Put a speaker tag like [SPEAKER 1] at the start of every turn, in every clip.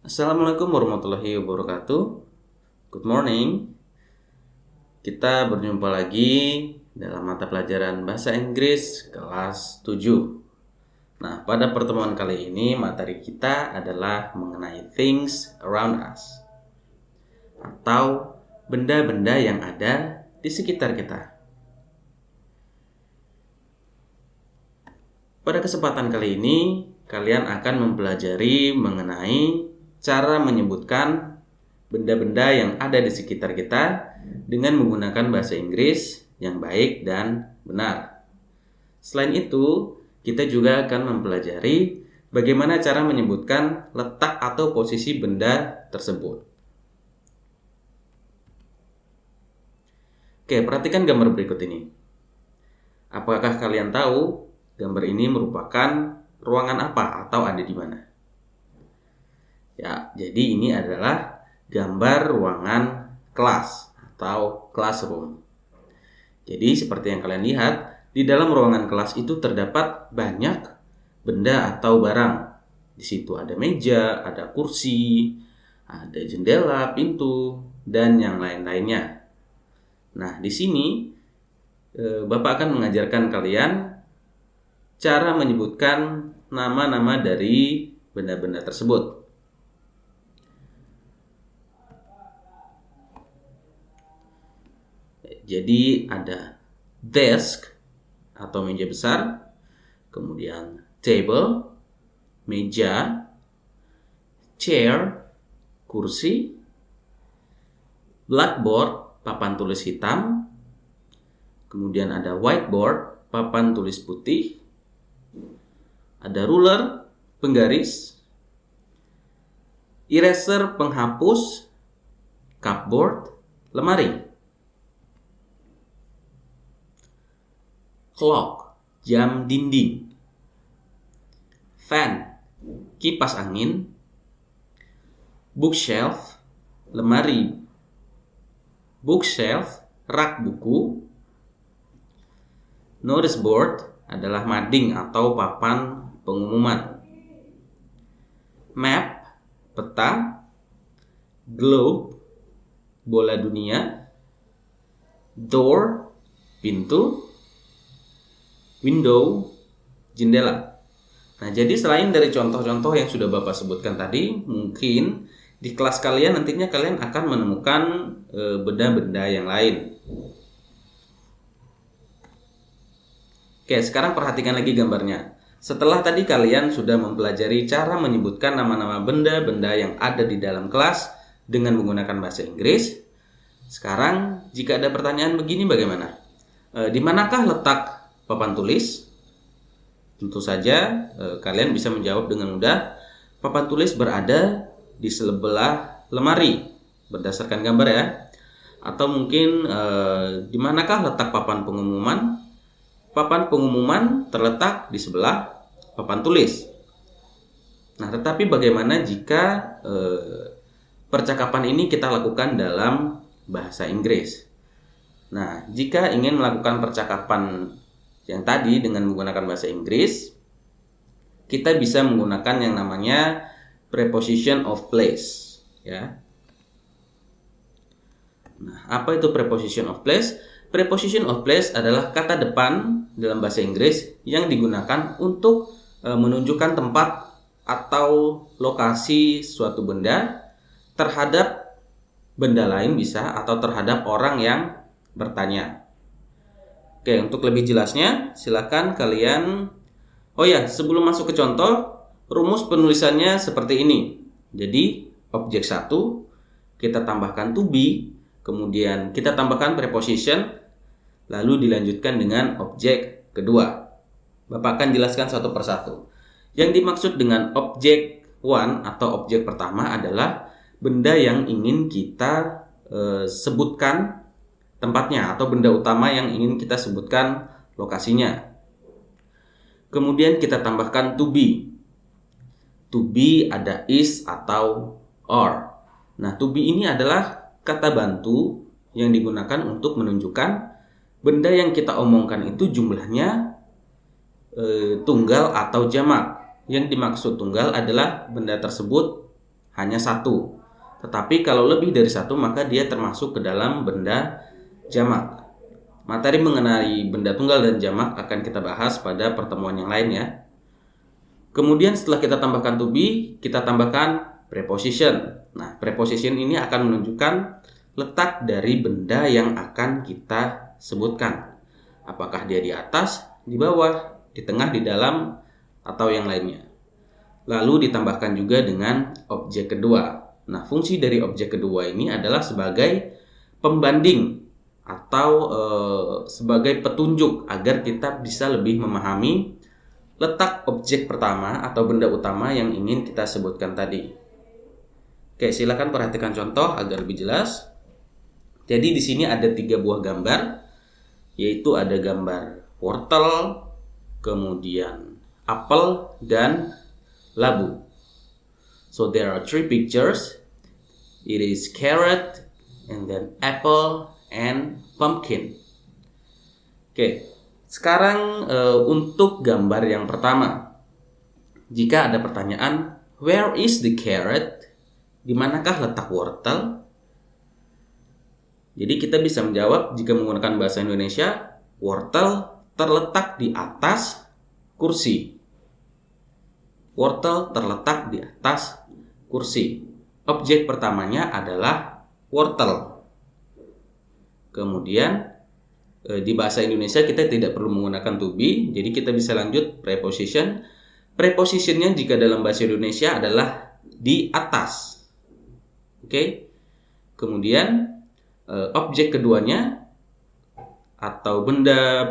[SPEAKER 1] Assalamualaikum warahmatullahi wabarakatuh. Good morning. Kita berjumpa lagi dalam mata pelajaran Bahasa Inggris kelas 7. Nah, pada pertemuan kali ini materi kita adalah mengenai things around us, atau benda-benda yang ada di sekitar kita. Pada kesempatan kali ini, kalian akan mempelajari mengenai cara menyebutkan benda-benda yang ada di sekitar kita dengan menggunakan bahasa Inggris yang baik dan benar. Selain itu, kita juga akan mempelajari bagaimana cara menyebutkan letak atau posisi benda tersebut. Oke, perhatikan gambar berikut ini. Apakah kalian tahu gambar ini merupakan ruangan apa atau ada di mana? Ya, jadi ini adalah gambar ruangan kelas atau classroom. Jadi seperti yang kalian lihat, di dalam ruangan kelas itu terdapat banyak benda atau barang. Di situ ada meja, ada kursi, ada jendela, pintu, dan yang lain-lainnya. Nah, di sini Bapak akan mengajarkan kalian cara menyebutkan nama-nama dari benda-benda tersebut. Jadi ada desk atau meja besar, kemudian table, meja, chair, kursi, blackboard, papan tulis hitam, kemudian ada whiteboard, papan tulis putih, ada ruler, penggaris, eraser, penghapus, cupboard, lemari. Clock, jam dinding. Fan, kipas angin. Bookshelf, lemari. Bookshelf, rak buku. Notice board adalah mading atau papan pengumuman. Map, peta. Globe, bola dunia. Door, pintu. Window, jendela. Nah, jadi selain dari contoh-contoh yang sudah Bapak sebutkan tadi, mungkin di kelas kalian nantinya kalian akan menemukan benda-benda yang lain. Oke, sekarang perhatikan lagi gambarnya. Setelah tadi kalian sudah mempelajari cara menyebutkan nama-nama benda-benda yang ada di dalam kelas dengan menggunakan bahasa Inggris, sekarang jika ada pertanyaan begini bagaimana? Di manakah letak papan tulis? Tentu saja kalian bisa menjawab dengan mudah. Papan tulis berada di sebelah lemari berdasarkan gambar ya. Atau mungkin di manakah letak papan pengumuman? Papan pengumuman terletak di sebelah papan tulis. Nah, tetapi bagaimana jika percakapan ini kita lakukan dalam bahasa Inggris? Nah, jika ingin melakukan percakapan yang tadi dengan menggunakan bahasa Inggris, kita bisa menggunakan yang namanya preposition of place, ya. Nah, apa itu preposition of place? Preposition of place adalah kata depan dalam bahasa Inggris yang digunakan untuk menunjukkan tempat atau lokasi suatu benda terhadap benda lain bisa, atau terhadap orang yang bertanya. Oke, untuk lebih jelasnya, silakan kalian. Oh ya, sebelum masuk ke contoh, rumus penulisannya seperti ini. Jadi, objek 1, kita tambahkan to be, kemudian kita tambahkan preposition, lalu dilanjutkan dengan objek kedua. Bapak akan jelaskan satu persatu. Yang dimaksud dengan objek 1 atau objek pertama adalah benda yang ingin kita sebutkan tempatnya, atau benda utama yang ingin kita sebutkan lokasinya. Kemudian kita tambahkan to be. To be ada is atau are. Nah, to be ini adalah kata bantu yang digunakan untuk menunjukkan benda yang kita omongkan itu jumlahnya tunggal atau jamak. Yang dimaksud tunggal adalah benda tersebut hanya satu. Tetapi kalau lebih dari satu maka dia termasuk ke dalam benda jamak. Materi mengenai benda tunggal dan jamak akan kita bahas pada pertemuan yang lain ya. Kemudian setelah kita tambahkan to be, kita tambahkan preposition. Nah, preposition ini akan menunjukkan letak dari benda yang akan kita sebutkan. Apakah dia di atas, di bawah, di tengah, di dalam, atau yang lainnya. Lalu ditambahkan juga dengan objek kedua. Nah, fungsi dari objek kedua ini adalah sebagai pembanding atau sebagai petunjuk agar kita bisa lebih memahami letak objek pertama atau benda utama yang ingin kita sebutkan tadi. Oke, silakan perhatikan contoh agar lebih jelas. Jadi di sini ada 3 buah gambar, yaitu ada gambar wortel, kemudian apel, dan labu. So there are 3 pictures. It is carrot, and then apple, and pumpkin. Oke, sekarang untuk gambar yang pertama. Jika ada pertanyaan, where is the carrot? Di manakah letak wortel? Jadi kita bisa menjawab jika menggunakan bahasa Indonesia, wortel terletak di atas kursi. Wortel terletak di atas kursi. Objek pertamanya adalah wortel. Kemudian di bahasa Indonesia kita tidak perlu menggunakan to be, jadi kita bisa lanjut preposition. Prepositionnya jika dalam bahasa Indonesia adalah di atas. Oke. Kemudian objek keduanya atau benda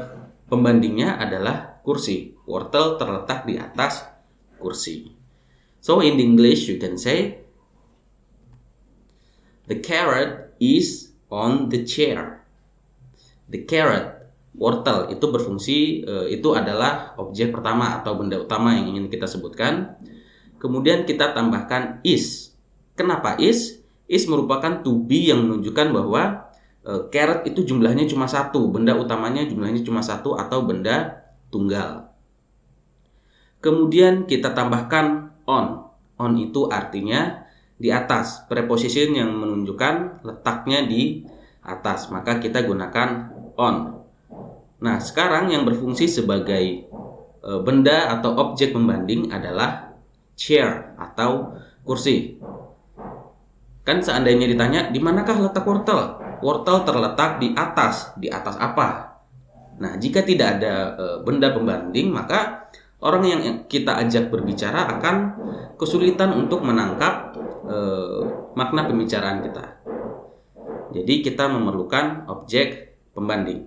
[SPEAKER 1] pembandingnya adalah kursi. Wortel terletak di atas kursi. So in English you can say the carrot is on the chair. The carrot, wortel itu berfungsi, itu adalah objek pertama atau benda utama yang ingin kita sebutkan. Kemudian kita tambahkan is. Kenapa is? Is merupakan to be yang menunjukkan bahwa carrot itu jumlahnya cuma satu, benda utamanya jumlahnya cuma satu atau benda tunggal. Kemudian kita tambahkan on. On itu artinya di atas, preposition yang menunjukkan letaknya di atas, maka kita gunakan on. Nah, sekarang yang berfungsi sebagai benda atau objek pembanding adalah chair atau kursi. Kan seandainya ditanya, di manakah letak wortel? Wortel terletak di atas. Di atas apa? Nah, jika tidak ada benda pembanding, maka orang yang kita ajak berbicara akan kesulitan untuk menangkap makna pembicaraan kita. Jadi kita memerlukan objek pembanding.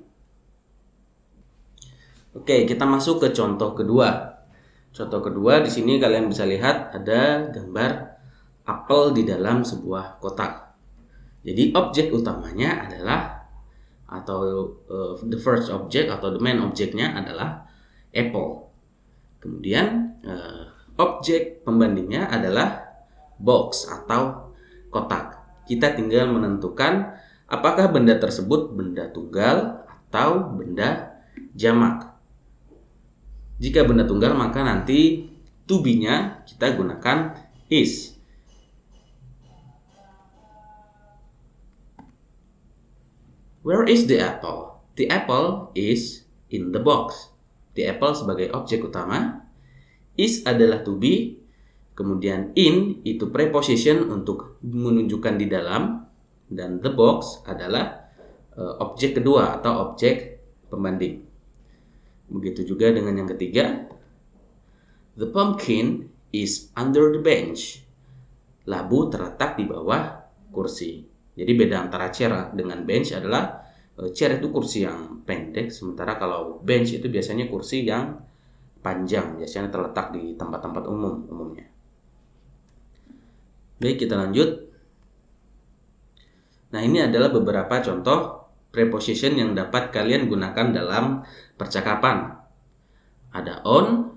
[SPEAKER 1] Oke, kita masuk ke contoh kedua. Contoh kedua di sini kalian bisa lihat ada gambar apel di dalam sebuah kotak. Jadi objek utamanya adalah atau the first object atau the main objeknya adalah apple. Kemudian objek pembandingnya adalah box atau kotak. Kita tinggal menentukan apakah benda tersebut benda tunggal atau benda jamak. Jika benda tunggal maka nanti to be-nya kita gunakan is. Where is the apple? The apple is in the box. The apple sebagai objek utama, is adalah to be, kemudian in itu preposition untuk menunjukkan di dalam, dan the box adalah objek kedua atau objek pembanding. Begitu juga dengan yang ketiga. The pumpkin is under the bench. Labu terletak di bawah kursi. Jadi beda antara chair dengan bench adalah chair itu kursi yang pendek, sementara kalau bench itu biasanya kursi yang panjang, biasanya terletak di tempat-tempat umumnya. Baik, kita lanjut. Nah, ini adalah beberapa contoh preposition yang dapat kalian gunakan dalam percakapan. Ada on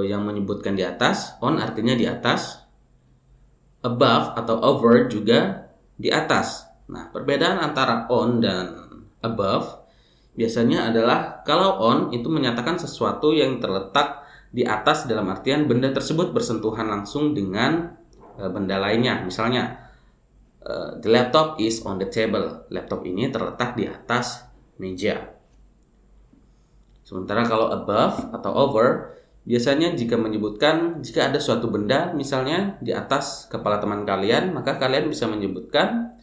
[SPEAKER 1] yang menyebutkan di atas, on artinya di atas. Above atau over juga di atas. Nah, perbedaan antara on dan above biasanya adalah kalau on itu menyatakan sesuatu yang terletak di atas dalam artian benda tersebut bersentuhan langsung dengan benda lainnya. Misalnya, the laptop is on the table. Laptop ini terletak di atas meja. Sementara kalau above atau over, biasanya jika menyebutkan jika ada suatu benda misalnya di atas kepala teman kalian, maka kalian bisa menyebutkan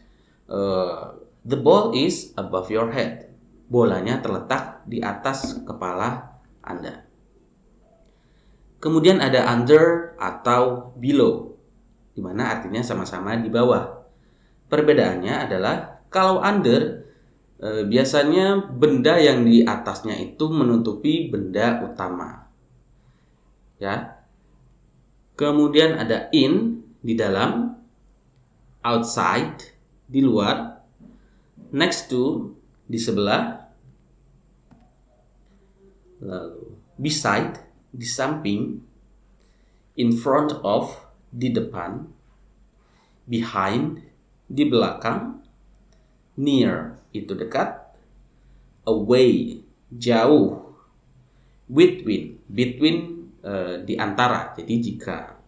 [SPEAKER 1] the ball is above your head. Bolanya terletak di atas kepala Anda. Kemudian ada under atau below, di mana artinya sama-sama di bawah. Perbedaannya adalah kalau under biasanya benda yang di atasnya itu menutupi benda utama. Ya. Kemudian ada in di dalam, outside di luar, next to di sebelah, lalu beside di samping, in front of di depan, behind di belakang, near itu dekat, away jauh, between di antara. Jadi jika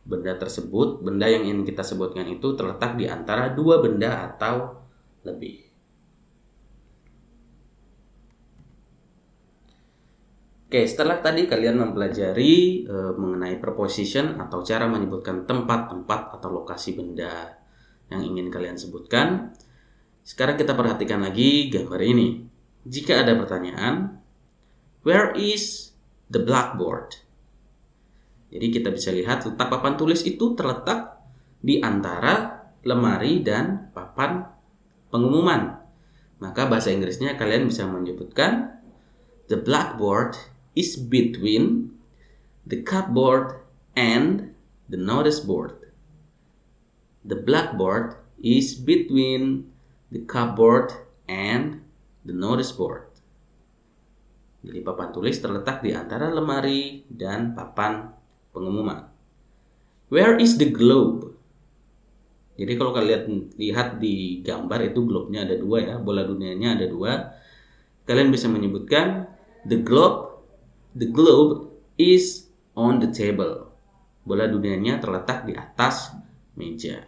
[SPEAKER 1] benda tersebut, benda yang ingin kita sebutkan itu terletak di antara dua benda atau lebih. Oke, setelah tadi kalian mempelajari mengenai preposition atau cara menyebutkan tempat-tempat atau lokasi benda yang ingin kalian sebutkan, sekarang kita perhatikan lagi gambar ini. Jika ada pertanyaan, where is the blackboard? Jadi kita bisa lihat letak papan tulis itu terletak di antara lemari dan papan pengumuman. Maka bahasa Inggrisnya kalian bisa menyebutkan the blackboard is between the cupboard and the notice board. The blackboard is between the cupboard and the notice board. Jadi papan tulis terletak di antara lemari dan papan pengumuman. Where is the globe? Jadi kalau kalian lihat di gambar itu globe-nya ada dua ya, bola dunianya ada dua. Kalian bisa menyebutkan the globe is on the table. Bola dunianya terletak di atas meja.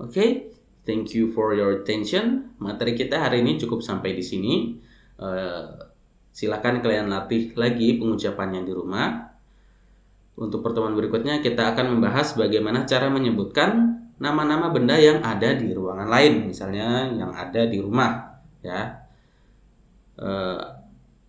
[SPEAKER 1] Oke, thank you for your attention. Materi kita hari ini cukup sampai di sini. Silakan kalian latih lagi pengucapannya di rumah. Untuk pertemuan berikutnya kita akan membahas bagaimana cara menyebutkan nama-nama benda yang ada di ruangan lain, misalnya yang ada di rumah, ya.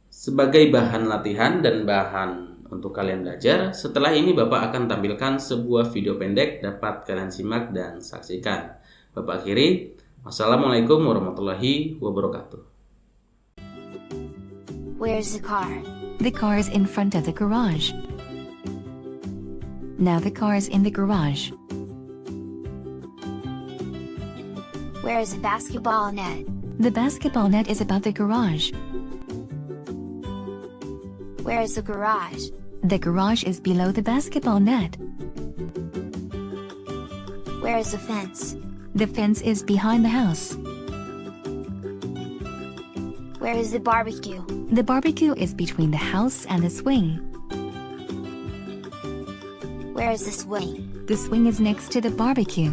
[SPEAKER 1] Sebagai bahan latihan dan bahan untuk kalian belajar, setelah ini Bapak akan tampilkan sebuah video pendek dapat kalian simak dan saksikan. Bapak akhiri, wassalamualaikum warahmatullahi wabarakatuh.
[SPEAKER 2] Where's the car?
[SPEAKER 3] The car is in front of the garage. Now the car is in the garage.
[SPEAKER 2] Where is the basketball net?
[SPEAKER 3] The basketball net is above the garage.
[SPEAKER 2] Where is the garage?
[SPEAKER 3] The garage is below the basketball net.
[SPEAKER 2] Where is the fence?
[SPEAKER 3] The fence is behind the house.
[SPEAKER 2] Where is the barbecue?
[SPEAKER 3] The barbecue is between the house and the swing.
[SPEAKER 2] Where is the swing?
[SPEAKER 3] The swing is next to the barbecue.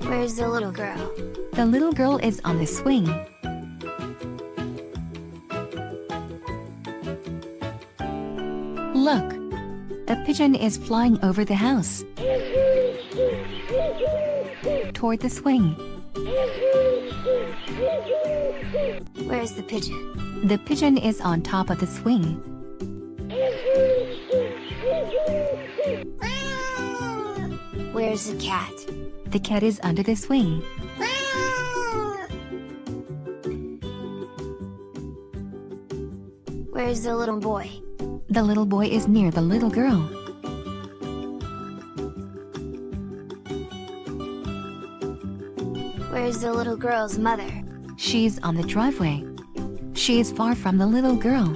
[SPEAKER 2] Where is the little girl?
[SPEAKER 3] The little girl is on the swing. Look! A pigeon is flying over the house. Toward the swing.
[SPEAKER 2] Where is the pigeon?
[SPEAKER 3] The pigeon is on top of the swing.
[SPEAKER 2] Where is the cat?
[SPEAKER 3] The cat is under the swing.
[SPEAKER 2] Where is the little boy?
[SPEAKER 3] The little boy is near the little girl.
[SPEAKER 2] Where is the little girl's mother?
[SPEAKER 3] She's on the driveway. She is far from the little girl.